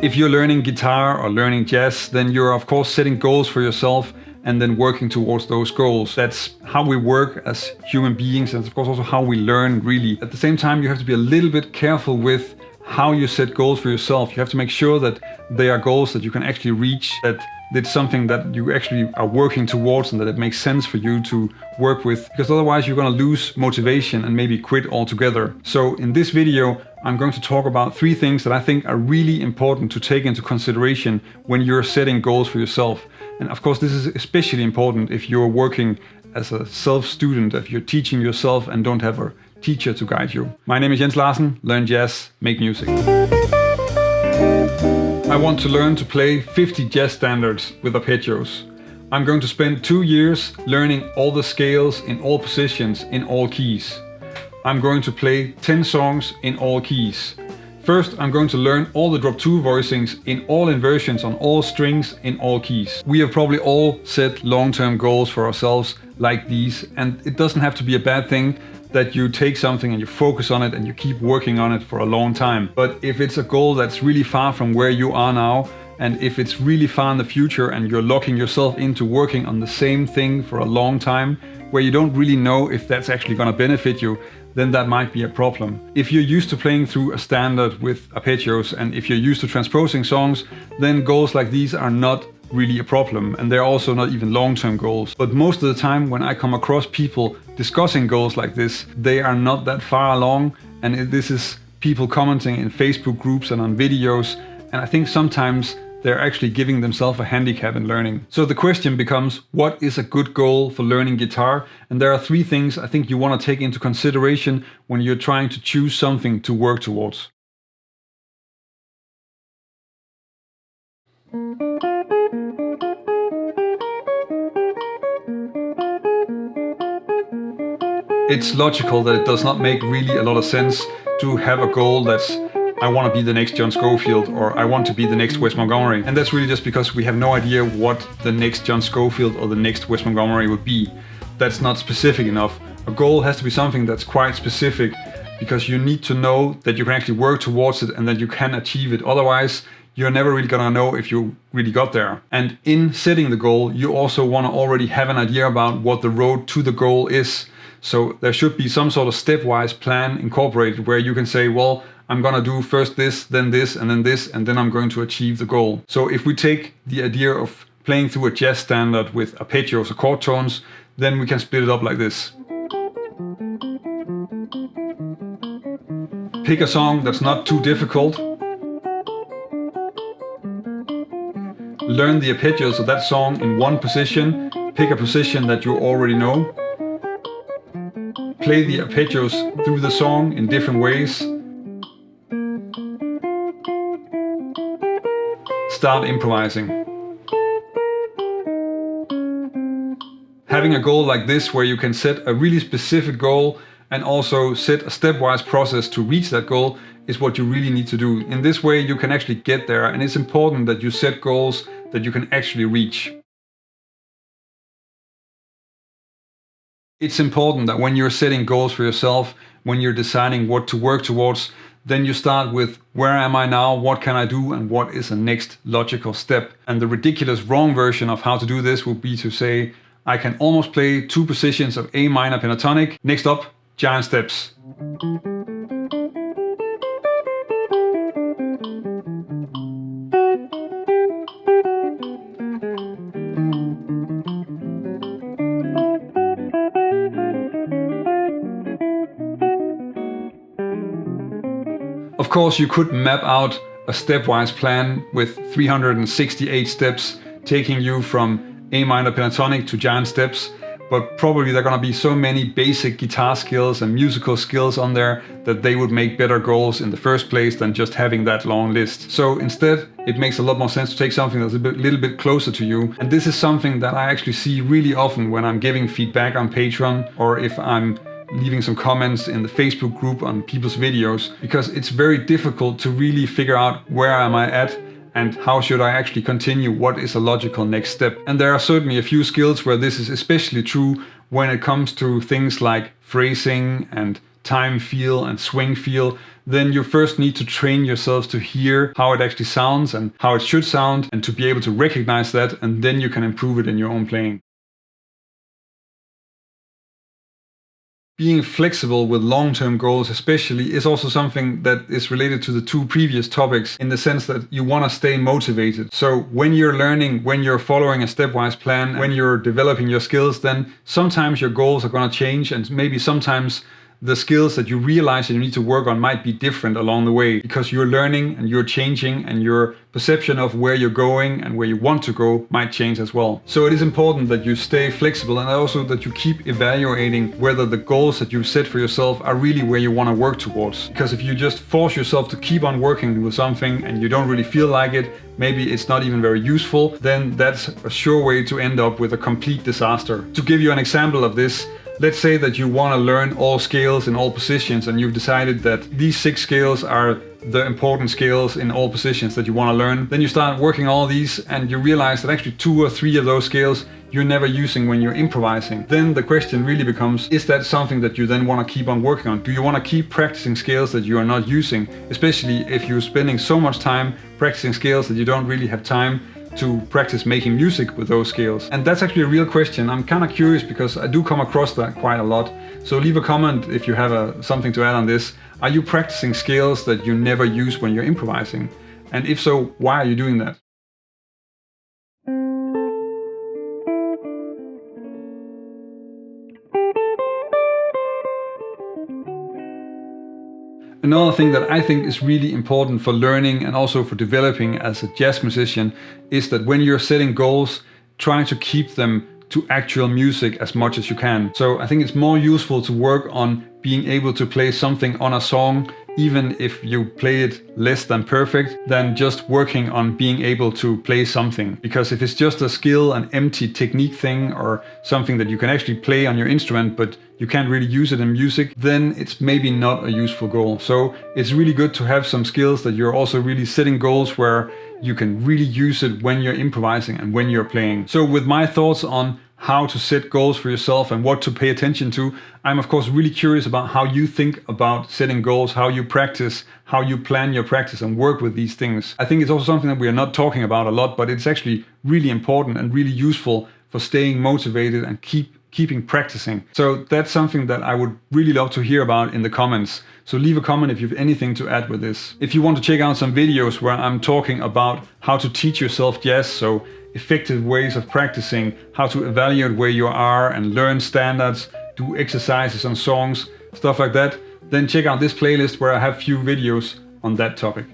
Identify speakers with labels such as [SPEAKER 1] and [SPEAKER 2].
[SPEAKER 1] If you're learning guitar or learning jazz, then you're of course setting goals for yourself and then working towards those goals. That's how we work as human beings, and of course also how we learn really. At the same time, you have to be a little bit careful with how you set goals for yourself. You have to make sure that they are goals that you can actually reach, that it's something that you actually are working towards and that it makes sense for you to work with, because otherwise you're going to lose motivation and maybe quit altogether. So in this video, I'm going to talk about 3 things that I think are really important to take into consideration when you're setting goals for yourself. And of course, this is especially important if you're working as a self-student, if you're teaching yourself and don't have a teacher to guide you. My name is Larsen, learn jazz, make music. I want to learn to play 50 jazz standards with arpeggios. I'm going to spend 2 years learning all the scales in all positions in all keys. I'm going to play 10 songs in all keys. First, I'm going to learn all the drop 2 voicings in all inversions on all strings in all keys. We have probably all set long-term goals for ourselves like these, and it doesn't have to be a bad thing that you take something and you focus on it and you keep working on it for a long time. But if it's a goal that's really far from where you are now, and if it's really far in the future and you're locking yourself into working on the same thing for a long time, where you don't really know if that's actually going to benefit you, then that might be a problem. If you're used to playing through a standard with arpeggios, and if you're used to transposing songs, then goals like these are not really a problem, and they're also not even long-term goals. But most of the time when I come across people discussing goals like this, they are not that far along, and this is people commenting in Facebook groups and on videos, and I think sometimes they're actually giving themselves a handicap in learning. So the question becomes, what is a good goal for learning guitar? And there are 3 things I think you want to take into consideration when you're trying to choose something to work towards. It's logical that it does not make really a lot of sense to have a goal that's I want to be the next John Scofield, or I want to be the next Wes Montgomery. And that's really just because we have no idea what the next John Scofield or the next Wes Montgomery would be. That's not specific enough. A goal has to be something that's quite specific, because you need to know that you can actually work towards it and that you can achieve it. Otherwise, you're never really gonna know if you really got there. And in setting the goal, you also want to already have an idea about what the road to the goal is. So there should be some sort of stepwise plan incorporated where you can say, well, I'm gonna do first this, and then I'm going to achieve the goal. So if we take the idea of playing through a jazz standard with arpeggios or chord tones, then we can split it up like this. Pick a song that's not too difficult. Learn the arpeggios of that song in one position. Pick a position that you already know. Play the arpeggios through the song in different ways. Start improvising. Having a goal like this, where you can set a really specific goal and also set a stepwise process to reach that goal, is what you really need to do. In this way you can actually get there, and it's important that you set goals that you can actually reach. It's important that when you're setting goals for yourself, when you're deciding what to work towards, then you start with, where am I now, what can I do, and what is the next logical step. And the ridiculous wrong version of how to do this would be to say, I can almost play 2 positions of A minor pentatonic, next up, giant steps. Of course, you could map out a stepwise plan with 368 steps, taking you from A minor pentatonic to giant steps, but probably there are going to be so many basic guitar skills and musical skills on there that they would make better goals in the first place than just having that long list. So instead, it makes a lot more sense to take something that's a little bit closer to you. And this is something that I actually see really often when I'm giving feedback on Patreon, or if I'm leaving some comments in the Facebook group on people's videos, because it's very difficult to really figure out where am I at and how should I actually continue, what is a logical next step. And there are certainly a few skills where this is especially true when it comes to things like phrasing and time feel and swing feel, then you first need to train yourselves to hear how it actually sounds and how it should sound, and to be able to recognize that, and then you can improve it in your own playing. Being flexible with long-term goals especially is also something that is related to the two previous topics, in the sense that you want to stay motivated. So when you're learning, when you're following a stepwise plan, when you're developing your skills, then sometimes your goals are going to change, and maybe sometimes the skills that you realize that you need to work on might be different along the way, because you're learning and you're changing, and your perception of where you're going and where you want to go might change as well. So it is important that you stay flexible, and also that you keep evaluating whether the goals that you've set for yourself are really where you want to work towards. Because if you just force yourself to keep on working with something and you don't really feel like it, maybe it's not even very useful, then that's a sure way to end up with a complete disaster. To give you an example of this, let's say that you want to learn all scales in all positions, and you've decided that these 6 scales are the important scales in all positions that you want to learn. Then you start working all these, and you realize that actually 2 or 3 of those scales you're never using when you're improvising. Then the question really becomes, is that something that you then want to keep on working on? Do you want to keep practicing scales that you are not using, especially if you're spending so much time practicing scales that you don't really have time to practice making music with those scales? And that's actually a real question. I'm kind of curious, because I do come across that quite a lot. So leave a comment if you have something to add on this. Are you practicing scales that you never use when you're improvising? And if so, why are you doing that? Another thing that I think is really important for learning and also for developing as a jazz musician is that when you're setting goals, try to keep them to actual music as much as you can. So I think it's more useful to work on being able to play something on a song, even if you play it less than perfect, than just working on being able to play something. Because if it's just a skill, an empty technique thing, or something that you can actually play on your instrument but you can't really use it in music, then it's maybe not a useful goal. So it's really good to have some skills that you're also really setting goals where you can really use it when you're improvising and when you're playing. So with my thoughts on how to set goals for yourself and what to pay attention to, I'm of course really curious about how you think about setting goals, how you practice, how you plan your practice and work with these things. I think it's also something that we are not talking about a lot, but it's actually really important and really useful for staying motivated and keeping practicing. So that's something that I would really love to hear about in the comments. So leave a comment if you have anything to add with this. If you want to check out some videos where I'm talking about how to teach yourself jazz, so effective ways of practicing, how to evaluate where you are and learn standards, do exercises on songs, stuff like that, then check out this playlist where I have few videos on that topic.